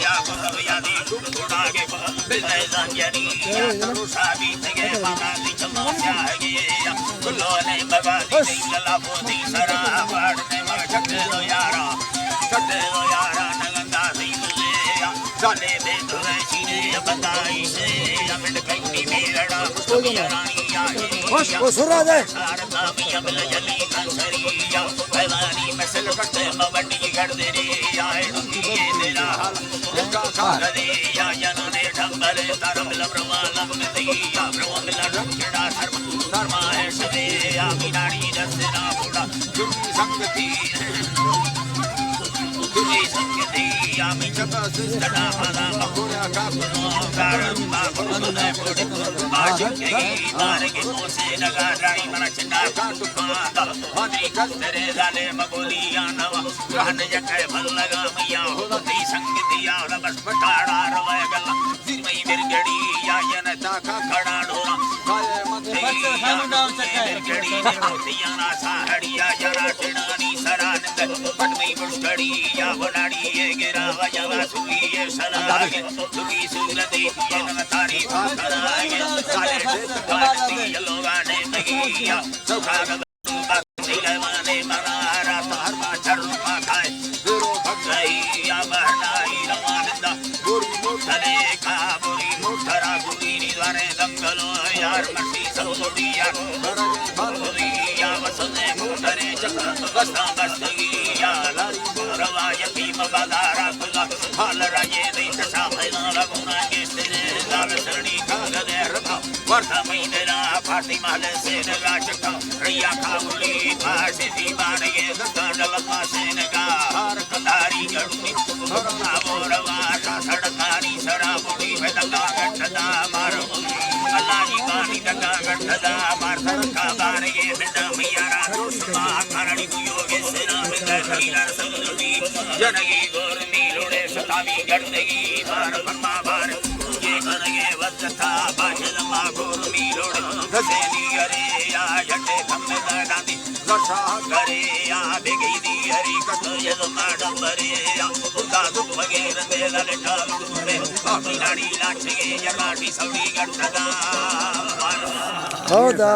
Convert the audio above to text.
या को या दी थोड़ा के बिल्ले जानी या तो साबी ते माना दी चमस्या है या गुल्लो ने बगा दी लला पोती सरा पड़ने में छटे दो यारा नगंदा सी तुझे या जाने दे तो चीने बताई से मिट कहीं मेरा रानी O surra de. सारता मिया मिल जली कंसरिया पैवानी मसल पट्टे मवंडी कर दे रे आए दुनिये तेरा हाल का दे या जनने ढंबर तरम लब्रवालम दिया ब्रह्म लड़कड़ा धर्मा है सदे या बिनाड़ी दसना बुड़ा जुड़ी संगति या मी चका सिस्टना फला मखोरा का कारम बाखुने पोड़े आज के तारे के मोसे लगा रानी मना चंदा का टुपादा हनी कसरे दाले मगोलिया नवा रहन जके भल लगा मैया होती संगतिया बस पटाड़ा रवे गला फिर मई मिरगड़ी या जनता का खड़ा ढोरा काले मथे मिरगड़ी मोतिया ना साहड़िया जरा टिणानी सरानंद पटमई मुष्कड़ी या बनाड़ी ये गिरा वजवा सुई ये सलागे सुई सुरती ये नवतारी भातरागे काले ढेकाती लोगा ने मगिया सुखाग नीले माने मनारा तार बाचर मा खाए गुरु भक्तई या बहनाई रमानंदा गुरु मुठले का बुरी मुठरा गुरी निवारे दंगलो यार मटी सौदिया बरगे या वसने मुठरे चक्र बस्ता बस्तगी या लारी रवायती मबादारा कुला हाल राजे दी तसा फैला लगुना के तेरे लाल सरणी का गदे रखा वर्षा महीनेरा फाटी महल से नगा चक्का रैया खाउली फासी दी बाणगे दंड लम्मा से नगा हार कंधारी गड़ुनी भरना बोरवा सड़कानी सराबुड़ी में दंगा गठदा मारो अल्लाह जी बानी दंगा गठदा मार सड़का बाणगे बिंड मैयारा रोशमा करणी योगे सेना में खरीदार समुद्री जनगी गोर नीलोड़े सतावी गड़नेगी बार फरमा बार ये करगे वजता बाजलमा गोर नीलोड़े गसेनी अरे या जटे थम्मे दादी रसा करे या बेगी दी हरी कत ये माडम बरे या उदा दुख वगैरह दे लले ठालू में बाकी नाड़ी लाचे ये गाड़ी सौड़ी गड़दा